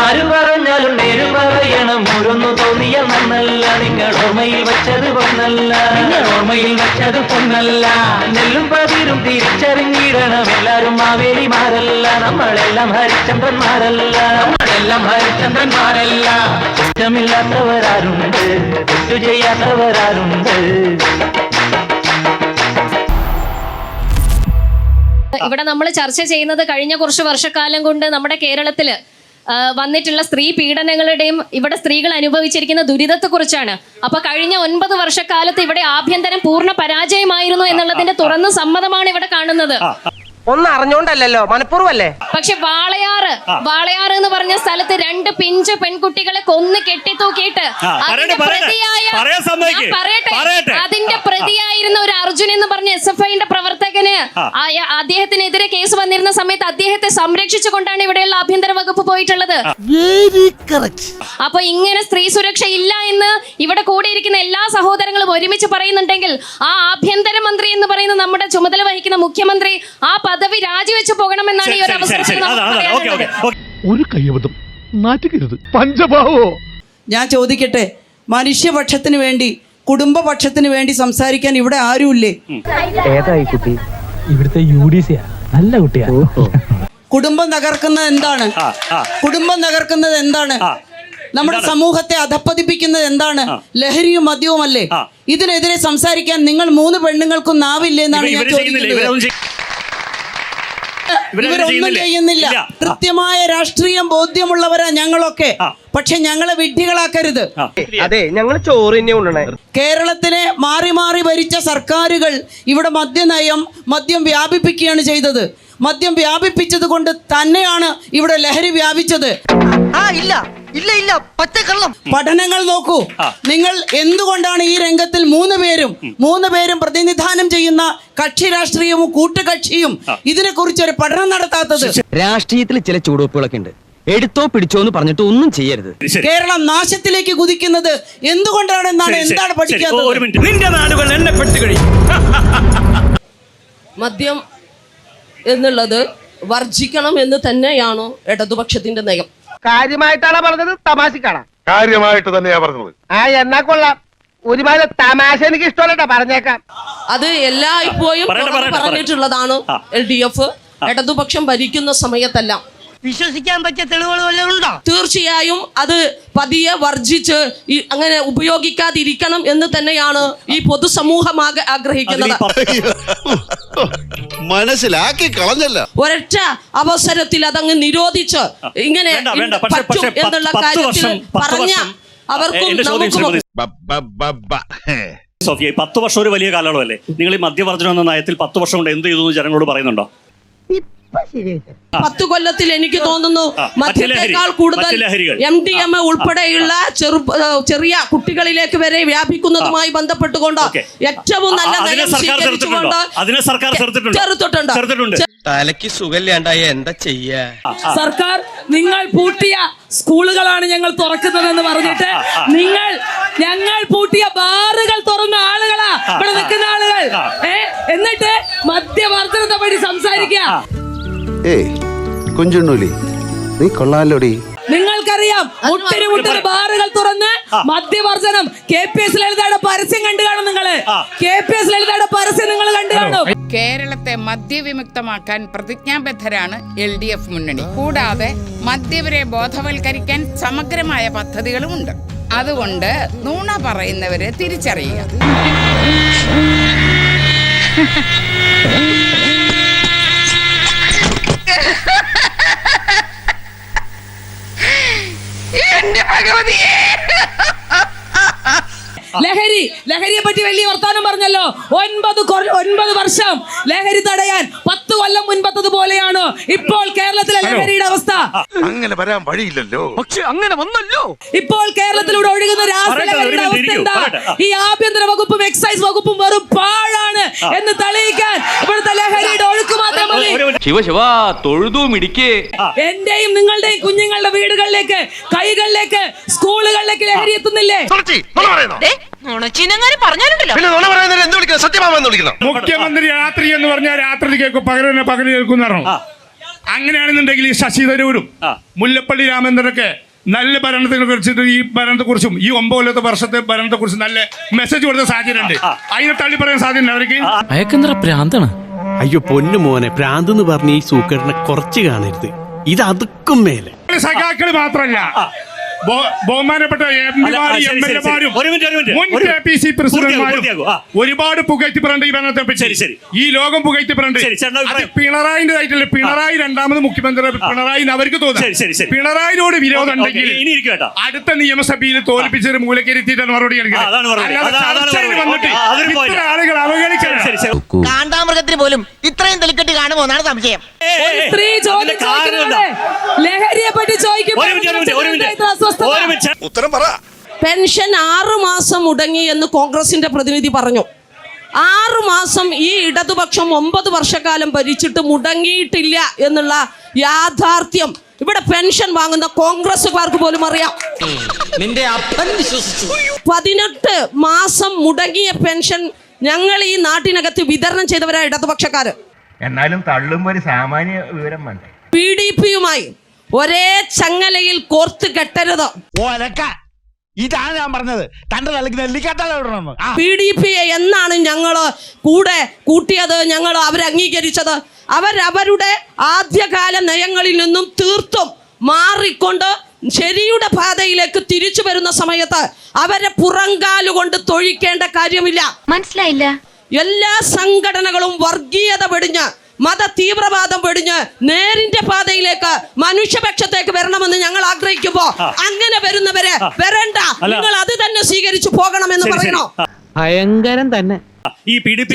ആര് പറഞ്ഞാലും നേര് പറയണം. ഓരോന്നു തോന്നിയ നന്നല്ല, നിങ്ങൾ ഓർമ്മയിൽ വെച്ചത് പൊന്നല്ല, നിങ്ങൾ ഓർമ്മയിൽ വെച്ചത് പൊന്നല്ല. നെല്ലും പതിരും തിരിച്ചറിഞ്ഞിടണം. എല്ലാരും മാവേലിമാരല്ല, നമ്മളെല്ലാം ഹരിചന്ദ്രന്മാരല്ല, നമ്മളെല്ലാം ഹരിചന്ദ്രന്മാരല്ല. കുറ്റമില്ലാത്തവരാരുണ്ട്, തെറ്റു ചെയ്യാത്തവരാരുണ്ട്. ഇവിടെ നമ്മൾ ചർച്ച ചെയ്യുന്നത് കഴിഞ്ഞ കുറച്ച് വർഷക്കാലം കൊണ്ട് നമ്മുടെ കേരളത്തില് വന്നിട്ടുള്ള സ്ത്രീ പീഡനങ്ങളുടെയും ഇവിടെ സ്ത്രീകൾ അനുഭവിച്ചിരിക്കുന്ന ദുരിതത്തെക്കുറിച്ചാണ്. അപ്പൊ കഴിഞ്ഞ 9 വർഷക്കാലത്ത് ഇവിടെ ആഭ്യന്തരം പൂർണ്ണ പരാജയമായിരുന്നു എന്നുള്ളതിന്റെ തുറന്ന സമ്മതമാണ് ഇവിടെ കാണുന്നത്. ഒന്നും അറിഞ്ഞോണ്ടല്ലോ, മനഃപൂർവ്വല്ലേ. പക്ഷെ വാളയാറ് എന്ന് പറഞ്ഞ സ്ഥലത്ത് 2 പിഞ്ച് പെൺകുട്ടികളെ കൊന്ന് കെട്ടിത്തൂക്കിയിട്ട് അതിന്റെ പ്രതിയായിരുന്ന ഒരു അർജുൻ എന്ന് പറഞ്ഞ SFIന്റെ പ്രവർത്തകന് അദ്ദേഹത്തിനെതിരെ കേസ് വന്നിരുന്ന സമയത്ത് അദ്ദേഹത്തെ സംരക്ഷിച്ചുകൊണ്ടാണ് ഇവിടെയുള്ള ആഭ്യന്തര വകുപ്പ് പോയിട്ടുള്ളത്. അപ്പൊ ഇങ്ങനെ സ്ത്രീ സുരക്ഷ ഇല്ല എന്ന് ഇവിടെ കൂടിയിരിക്കുന്ന എല്ലാ സഹോദരങ്ങളും ഒരുമിച്ച് പറയുന്നുണ്ടെങ്കിൽ ആ ആഭ്യന്തര മന്ത്രി എന്ന് പറയുന്ന നമ്മുടെ ചുമതല വഹിക്കുന്ന മുഖ്യമന്ത്രി ആ പദവി രാജിവെച്ച് പോകണമെന്നാണ് ഈ ഒരു അവസരത്തിൽ ഒരു കയ്യബദ്ധം നാറ്റുകരുത് പഞ്ചഭാവോ. ഞാൻ ചോദിക്കട്ടെ, മനുഷ്യപക്ഷത്തിന് വേണ്ടി കുടുംബപക്ഷത്തിന് വേണ്ടി സംസാരിക്കാൻ ഇവിടെ ആരുമില്ലേ? ഏതായി കുട്ടി? ഇവിടുത്തെ UDC നല്ല കുട്ടിയാ. കുടുംബം തകർക്കുന്നത് എന്താണ്? കുടുംബം തകർക്കുന്നത് എന്താണ്? നമ്മുടെ സമൂഹത്തെ അധപ്പതിപ്പിക്കുന്നത് എന്താണ്? ലഹരിയും മദ്യവുമല്ലേ? ഇതിനെതിരെ സംസാരിക്കാൻ നിങ്ങൾ 3 പെണ്ണുങ്ങൾക്കും നാവില്ലേ എന്നാണ് ഞാൻ ചോദിക്കുന്നത്. ഇവരൊന്നും ചെയ്യുന്നില്ല. കൃത്യമായ രാഷ്ട്രീയം ബോധ്യമുള്ളവരാ ഞങ്ങളൊക്കെ. പക്ഷെ ഞങ്ങളെ വിഡ്ഢികളാക്കരുത്. അതെ, ഞങ്ങൾ ചോറ് തന്നെ കൊണ്ടുവന്നേ. കേരളത്തിനെ മാറി മാറി ഭരിച്ച സർക്കാരുകൾ ഇവിടെ മദ്യം വ്യാപിപ്പിക്കുകയാണ് ചെയ്തത്. മദ്യം വ്യാപിപ്പിച്ചത് കൊണ്ട് തന്നെയാണ് ഇവിടെ ലഹരി വ്യാപിച്ചത്. പഠനങ്ങൾ നോക്കൂ. നിങ്ങൾ എന്തുകൊണ്ടാണ് ഈ രംഗത്തിൽ 3 പേരും പ്രതിനിധാനം ചെയ്യുന്ന കക്ഷി രാഷ്ട്രീയവും കൂട്ടുകക്ഷിയും ഇതിനെക്കുറിച്ച് ഒരു പഠനം നടത്താത്തത്? രാഷ്ട്രീയത്തിൽ ചില ചൂടുവെപ്പുകളൊക്കെ ഉണ്ട്. എടുത്തോ പിടിച്ചോ എന്ന് പറഞ്ഞിട്ട് ഒന്നും ചെയ്യരുത്. കേരളം നാശത്തിലേക്ക് കുതിക്കുന്നത് എന്തുകൊണ്ടാണെന്നാണ് എന്താണ് പഠിക്കാത്തത്? നിന്റെ നാടുകൾ എണ്ണപ്പെട്ട് കഴിയും. മദ്യം എന്നുള്ളത് വർജിക്കണം എന്ന് തന്നെയാണോ ഇടതുപക്ഷത്തിന്റെ നയം? കാര്യമായിട്ടാണ് പറഞ്ഞത്, തമാശക്കാണ്? കാര്യമായിട്ട് തന്നെയാ പറഞ്ഞത്. എന്നാ കൊള്ളാം. ഒരുപാട് തമാശ എനിക്ക് ഇഷ്ടമല്ല, പറഞ്ഞേക്കാം. അത് എല്ലായ്പ്പോഴും പറഞ്ഞിട്ടുള്ളതാണ് LDF. ഇടതുപക്ഷം ഭരിക്കുന്ന സമയത്തല്ല. വിശ്വസിക്കാൻ പറ്റിയ തെളിവുകൾ വല്ലതും ഉണ്ടോ? തീർച്ചയായും അത് പതിയെ വർജിച്ച് അങ്ങനെ ഉപയോഗിക്കാതിരിക്കണം എന്ന് തന്നെയാണ് ഈ പൊതുസമൂഹം ആഗ്രഹിക്കുന്നത്. മനസ്സിലാക്കി കളഞ്ഞല്ല. ഒരൊറ്റ അവസരത്തിൽ അതങ്ങ് നിരോധിച്ച് ഇങ്ങനെ പറ്റും എന്നുള്ള കാര്യത്തിൽ പറഞ്ഞ അവർക്കും നമുക്കും. സോഫിയ, 10 വർഷം ഒരു വലിയ കാലയളവല്ലേ? നിങ്ങൾ ഈ മദ്യവർജനം എന്ന നയത്തിൽ 10 വർഷം കൊണ്ട് എന്ത് ചെയ്തു എന്ന് ജനങ്ങളോട് പറയുന്നുണ്ടോ? 10 കൊല്ലത്തിൽ എനിക്ക് തോന്നുന്നു മദ്യത്തെക്കാൾ കൂടുതൽ MDMA ഉൾപ്പെടെയുള്ള ചെറിയ കുട്ടികളിലേക്ക് വരെ വ്യാപിക്കുന്നതുമായി ബന്ധപ്പെട്ടുകൊണ്ട് ഏറ്റവും നല്ല ചെറുത്തിട്ടുണ്ട്. തലയ്ക്ക് സുഖമില്ലാണ്ടായ എന്താ ചെയ്യാ? സർക്കാർ നിങ്ങൾ പൂട്ടിയ സ്കൂളുകളാണ് ഞങ്ങൾ തുറക്കുന്നതെന്ന് പറഞ്ഞിട്ട് ഞങ്ങൾ പൂട്ടിയ ബാറുകൾ തുറന്ന ആളുകളാ ഇവിടെ നിൽക്കുന്ന ആളുകൾ. എന്നിട്ട് മദ്യവർജനത്തെ പറ്റി സംസാരിക്കുക. കുഞ്ചുണ്ണൂലി, നീ കൊള്ളാലോടി. നിങ്ങൾക്കറിയാം, മുട്ടിന് ബാറുകൾ തുറന്ന് മദ്യവർജനം. KPS ലളിതയുടെ പരസ്യം കണ്ടു കാണും നിങ്ങള്. KPS ലളിതയുടെ പരസ്യം നിങ്ങൾ കണ്ടു കാണും. കേരളത്തെ മദ്യവിമുക്തമാക്കാൻ പ്രതിജ്ഞാബദ്ധരാണ് LDF മുന്നണി. കൂടാതെ മദ്യവരെ ബോധവൽക്കരിക്കാൻ സമഗ്രമായ പദ്ധതികളുമുണ്ട്. അതുകൊണ്ട് നുണ പറയുന്നവരെ തിരിച്ചറിയുക. ലഹരിയെ പറ്റി വലിയ വർത്താനം പറഞ്ഞല്ലോ. 9 വർഷം ലഹരി തടയാൻ 10 കൊല്ലം മുൻപത്തതുപോലെയാണ് ഇപ്പോൾ കേരളത്തിലെ ലഹരിയുടെ അവസ്ഥ. അങ്ങനെ വരാൻ വഴിയില്ലല്ലോ. പക്ഷെ അങ്ങനെ വന്നല്ലോ. ഇപ്പോൾ കേരളത്തിലൂടെ ഒഴുകുന്ന രാസലഹരിയുടെ അവസ്ഥ എന്താ? ഈ ആഭ്യന്തര വകുപ്പും എക്സൈസ് വകുപ്പും വെറും പാഴാണ് എന്ന് തെളിയിക്കാൻ ഇവിടുത്തെ ലഹരിയുടെ ഒഴുക്ക് മാത്രം മതി. എന്റെയും നിങ്ങളുടെയും കുഞ്ഞുങ്ങളുടെ വീടുകളിലേക്ക്, കൈകളിലേക്ക്, സ്കൂളുകളിലേക്ക് ലഹരി എത്തുന്നില്ലേ? മുഖ്യമന്ത്രി രാത്രി എന്ന് പറഞ്ഞാൽ രാത്രി കേൾക്കും, പകല് കേൾക്കും. അങ്ങനെയാണെന്നുണ്ടെങ്കിൽ ഈ ശശി തരൂരും മുല്ലപ്പള്ളി രാമചന്ദ്രനൊക്കെ നല്ല ഭരണത്തിനെ കുറിച്ചിട്ട് ഈ ഭരണത്തെക്കുറിച്ചും ഈ 9 കൊല്ലത്തെ വർഷത്തെ ഭരണത്തെക്കുറിച്ചും നല്ല മെസ്സേജ് കൊടുത്ത സാഹചര്യം ഉണ്ട്. അതിനെ തള്ളി പറയാൻ സാധ്യത അവർക്ക്. അയക്കെന്തറ പ്രാന്താണ്. അയ്യോ പൊന്നു മോനെ, പ്രാന്ത് എന്ന് പറഞ്ഞ ഈ സൂക്കേടിനെ കുറച്ച് കാണരുത്. ഇത് അതുക്കും മേലെ സഖാക്കള് മാത്രല്ല, ബഹുമാനപ്പെട്ട എംഎൽഎമാരും മുൻ KPC പ്രസിഡന്റുമാരും ഒരുപാട് പുകഴ്ത്തി പറഞ്ഞ ഈ ഭരണത്തെ പറ്റി ഈ ലോകം പുകഴ്ത്തി പറഞ്ഞിട്ട് പിണറായിന്റേതായിട്ടില്ല. പിണറായി രണ്ടാമത് മുഖ്യമന്ത്രി പിണറായി അവർക്ക് തോന്നുന്നു. പിണറായിനോട് വിരോധം ഉണ്ടെങ്കിൽ അടുത്ത നിയമസഭയിൽ തോൽപ്പിച്ചൊരു മൂലക്കരിത്തിയിട്ടാണ് മറുപടി ഇത്ര ആളുകൾ അവഗണിക്കണം. കാണ്ടാമൃഗത്തിന് പോലും ഇത്രയും തെളിക്കെട്ട് കാണുമോ എന്നാണ് സംശയം. സ്ത്രീ ലഹരിയെ പറ്റി ഉത്തരം പറ. പെൻഷൻ 6 മാസം മുടങ്ങി എന്ന് കോൺഗ്രസിന്റെ പ്രതിനിധി പറഞ്ഞു. 6 മാസം ഈ ഇടതുപക്ഷം 9 വർഷക്കാലം ഭരിച്ചിട്ട് മുടങ്ങിയിട്ടില്ല എന്നുള്ള യാഥാർത്ഥ്യം ഇവിടെ പെൻഷൻ വാങ്ങുന്ന കോൺഗ്രസുകാർക്ക് പോലും അറിയാം. 18 മാസം മുടങ്ങിയ പെൻഷൻ ഞങ്ങൾ ഈ നാട്ടിനകത്ത് വിതരണം ചെയ്തവരായ ഇടതുപക്ഷക്കാര്. എന്നാലും തള്ളുമ്പോ ഒരു സാമാന്യ വിവരം വേണ്ട. PDPയുമായി ഒരേ ചങ്ങലയിൽ കോർത്ത് കെട്ടരുത്. ഇതാണ് ഞാൻ പറഞ്ഞത്. തന്റെ തലക്ക് നെല്ലിക്കാട്ടം. PDPയെ എന്നാണ് ഞങ്ങള് കൂടെ കൂട്ടിയത്, ഞങ്ങൾ അവരെ അംഗീകരിച്ചത്. അവരവരുടെ ആദ്യകാല നയങ്ങളിൽ നിന്നും തീർത്തും മാറിക്കൊണ്ട് ശരിയുടെ പാതയിലേക്ക് തിരിച്ചു വരുന്ന സമയത്ത് അവരെ പുറങ്കാലുകൊണ്ട് തൊഴിക്കേണ്ട കാര്യമില്ല. മനസ്സിലായില്ല. എല്ലാ സംഘടനകളും വർഗീയത വെടിഞ്ഞ് മത തീവ്രവാദം വെടിഞ്ഞ് നേരിന്റെ പാതയിലേക്ക് മനുഷ്യപക്ഷത്തേക്ക് വരണമെന്ന് ഞങ്ങൾ ആഗ്രഹിക്കുമ്പോ അങ്ങനെ വരുന്നവരെ വരണ്ട, നിങ്ങൾ അത് തന്നെ സ്വീകരിച്ചു പോകണമെന്ന് പറയണോ? ഭയങ്കരം തന്നെ. ഈ PDP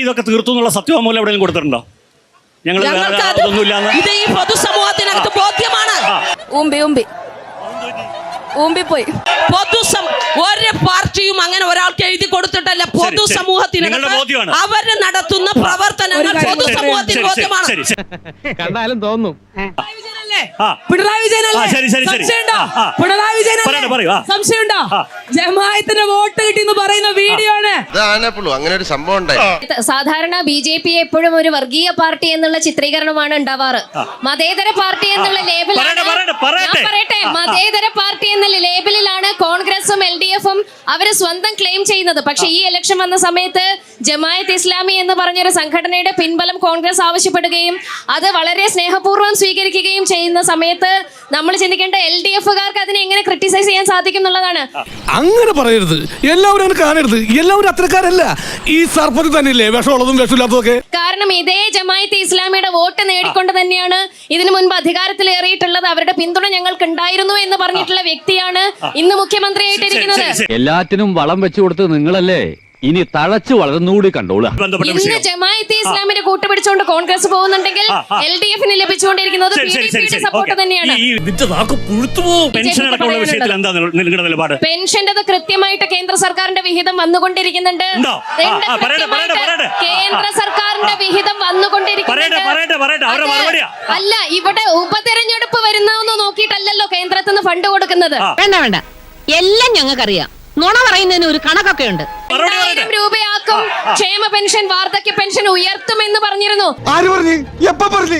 ഇതൊക്കെ തീർത്തു എന്നുള്ള സത്യവാങ്മൂലം എവിടെയെങ്കിലും കൊടുത്തിട്ടുണ്ടോ? ഞങ്ങൾ ഇത് ഈ പൊതുസമൂഹത്തിനകത്ത് ബോധ്യമാണ്. ഊമ്പിപ്പോയി. ഒരു പാർട്ടിയും അങ്ങനെ ഒരാൾക്ക് എഴുതി കൊടുത്തിട്ടല്ല. പൊതുസമൂഹത്തിനകത്ത് അവര് നടത്തുന്ന പ്രവർത്തനങ്ങൾ പൊതുസമൂഹത്തിന് ബോധ്യമാണ്. കണ്ടാലും തോന്നും. പിണറായി വിജയനല്ലേ? സംശയമുണ്ടോ? ജമാഅത്തിന് വോട്ട് കിട്ടിയെന്ന് പറയുന്ന വീഡിയോ ആണ്. അങ്ങനെ ഒരു സംഭവം ഉണ്ടായി. സാധാരണ BJP എപ്പോഴും ഒരു വർഗീയ പാർട്ടി എന്നുള്ള ചിത്രീകരണമാണ് ഉണ്ടാവാറ്. മതേതര പാർട്ടി എന്നുള്ള ലേബലാണ്. മതേതര പാർട്ടി എന്ന ലേബലിലാണ് കോൺഗ്രസും LDFും അവര് സ്വന്തം ക്ലെയിം ചെയ്യുന്നത്. പക്ഷെ ഈ ഇലക്ഷൻ വന്ന സമയത്ത് ജമാഅത്ത് ഇസ്ലാമി എന്ന് പറഞ്ഞൊരു സംഘടനയുടെ പിൻബലം കോൺഗ്രസ് ആവശ്യപ്പെടുകയും അത് വളരെ സ്നേഹപൂർവ്വം സ്വീകരിക്കുകയും ചെയ്യുന്ന സമയത്ത് നമ്മൾ ചിന്തിക്കേണ്ട LDFകാർക്ക് അതിനെ എങ്ങനെ ക്രിട്ടിസൈസ് ചെയ്യാൻ സാധിക്കും എന്നുള്ളതാണ്. അങ്ങനെ പറയരുത്. എല്ലാവരും അങ്ങനെ കാണരുത്. എല്ലാവരും അത്രക്കാരല്ല. ഈ സർപ്പത്തിൽ തന്നെയല്ലേ വിഷമുള്ളതും വിഷമില്ലാത്തതൊക്കെ. കാരണം ഇതേ ജമാഅത്ത് ഇസ്ലാമിയുടെ വോട്ട് നേടിക്കൊണ്ട് തന്നെയാണ് ഇതിനു മുൻപ് അധികാരത്തിലേറിയിട്ടുള്ളത്. അവരുടെ പിന്തുണ ഞങ്ങൾക്ക് ഉണ്ടായിരുന്നു എന്ന് പറഞ്ഞിട്ടുള്ള വ്യക്തിയാണ് ഇന്ന് മുഖ്യമന്ത്രിയായിട്ടിരിക്കുന്നത്. എല്ലാത്തിനും വളം വെച്ചു കൊടുത്ത് നിങ്ങളല്ലേ ഇനി തഴച്ചു വളർന്നുകൂടി കണ്ടോളൂ. ഇന്ന് ജമാഅത്തെ ഇസ്ലാമിനെ കൂട്ടുപിടിച്ചുകൊണ്ട് കോൺഗ്രസ് പോകുന്നുണ്ടെങ്കിൽ LDFന് ലഭിച്ചുകൊണ്ടിരിക്കുന്നത് PDPയുടെ സപ്പോർട്ട് തന്നെയാണ്. പെൻഷന്റെ കൃത്യമായിട്ട് കേന്ദ്ര സർക്കാരിന്റെ വിഹിതം വന്നുകൊണ്ടിരിക്കുന്നുണ്ട്. കേന്ദ്ര സർക്കാരിന്റെ വിഹിതം വന്നുകൊണ്ടിരിക്കുന്നുണ്ട്. അല്ല, ഇവിടെ ഉപതെരഞ്ഞെടുപ്പ് വരുന്നതെന്ന് നോക്കിയിട്ടല്ലല്ലോ കേന്ദ്രത്തിൽ നിന്ന് ഫണ്ട് കൊടുക്കുന്നത്. വേണ്ട, എല്ലാം ഞങ്ങൾക്കറിയാം. നുണ പറയുന്നതിന് ഒരു കണക്കൊക്കെ ഉണ്ട്. 1000 രൂപയാക്കും ക്ഷേമ പെൻഷൻ, വാർദ്ധക്യ പെൻഷൻ ഉയർത്തുമെന്ന് പറഞ്ഞിരുന്നു. ആര് പറഞ്ഞു? എപ്പോ പറഞ്ഞു?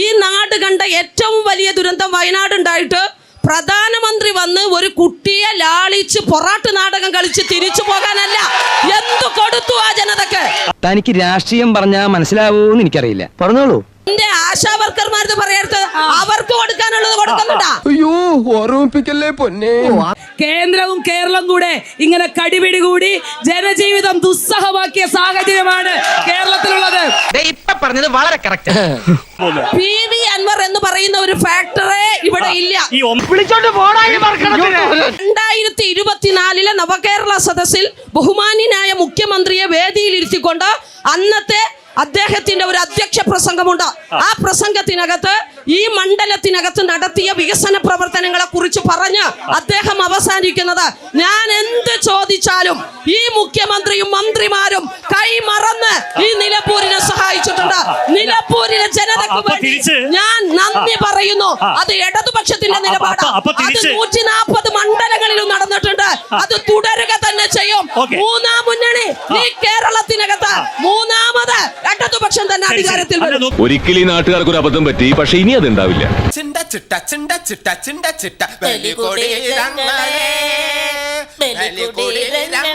ഈ നാട് കണ്ട ഏറ്റവും വലിയ ദുരന്തം വയനാട് ഉണ്ടായിട്ട് പ്രധാനമന്ത്രി വന്ന് ഒരു കുട്ടിയെ ലാളിച്ച് പൊറാട്ട് നാടകം കളിച്ച് തിരിച്ചു പോകാനല്ല, എന്തു കൊടുത്തു ആ ജനതക്ക്. തനിക്ക് രാഷ്ട്രീയം പറഞ്ഞാൽ മനസ്സിലാവൂന്ന് എനിക്കറിയില്ല. പറഞ്ഞോളൂ. എന്റെ ആശാവർക്കർമാരത് പറയരുത്. അവർക്ക് കൊടുക്കാനുള്ളത് കൊടുക്കുന്നുണ്ടാ. അയ്യോ, ഓർമ്മിപ്പിക്കല്ലേ പൊന്നെ. കേന്ദ്രവും കേരളം കൂടെ ഇങ്ങനെ കടിപിടി കൂടി ജനജീവിതം ദുസ്സഹമാക്കിയ സാഹചര്യമാണ് കേരളത്തിലുള്ളത്. ഇപ്പൊ പറഞ്ഞത് വളരെ കറക്റ്റ്. PV അൻവർ എന്ന് പറയുന്ന ഒരു ഫാക്ടറെ ഇവിടെ ഇല്ല. 2024 നവകേരള സദസ്സിൽ ബഹുമാന്യനായ മുഖ്യമന്ത്രിയെ വേദിയിലിരുത്തിക്കൊണ്ട് അന്നത്തെ അദ്ദേഹത്തിന്റെ ഒരു അധ്യക്ഷ പ്രസംഗമുണ്ട്. ആ പ്രസംഗത്തിനകത്ത് ഈ മണ്ഡലത്തിനകത്ത് നടത്തിയ വികസന പ്രവർത്തനങ്ങളെ കുറിച്ച് പറഞ്ഞ് അദ്ദേഹം അവസാനിക്കുന്നത്, ഞാൻ എന്ത് ചോദിച്ചാലും ഈ മുഖ്യമന്ത്രിയും മന്ത്രിമാരും കൈമറന്ന് ഈ നിലമ്പൂരിനെ സഹായിച്ചിട്ടുണ്ട്. നിലമ്പൂരിലെ ജനതയ്ക്ക് വേണ്ടി ഞാൻ നന്ദി പറയുന്നു. അത് ഇടതുപക്ഷത്തിന്റെ നിലപാടാണ്. അത് 140 മണ്ഡലങ്ങളിലും നടന്നിട്ടുണ്ട്. അത് തുടരുക തന്നെ ചെയ്യും. മൂന്നാം മുന്നണി ഈ കേരളത്തിനകത്ത് മൂന്നാമത് ഇടതുപക്ഷം തന്നെ അധികാരത്തിൽ വരും. ഒരിക്കലും ഈ നാട്ടുകാർക്ക് ഒരു അബദ്ധം പറ്റി, പക്ഷെ ഇനി അത് ഉണ്ടാവില്ല. ചിണ്ട ചിട്ട ചിണ്ട ചിട്ട ചിണ്ട ചിട്ട ബലികൊടി രംഗളേ ബലികൊടി രംഗളേ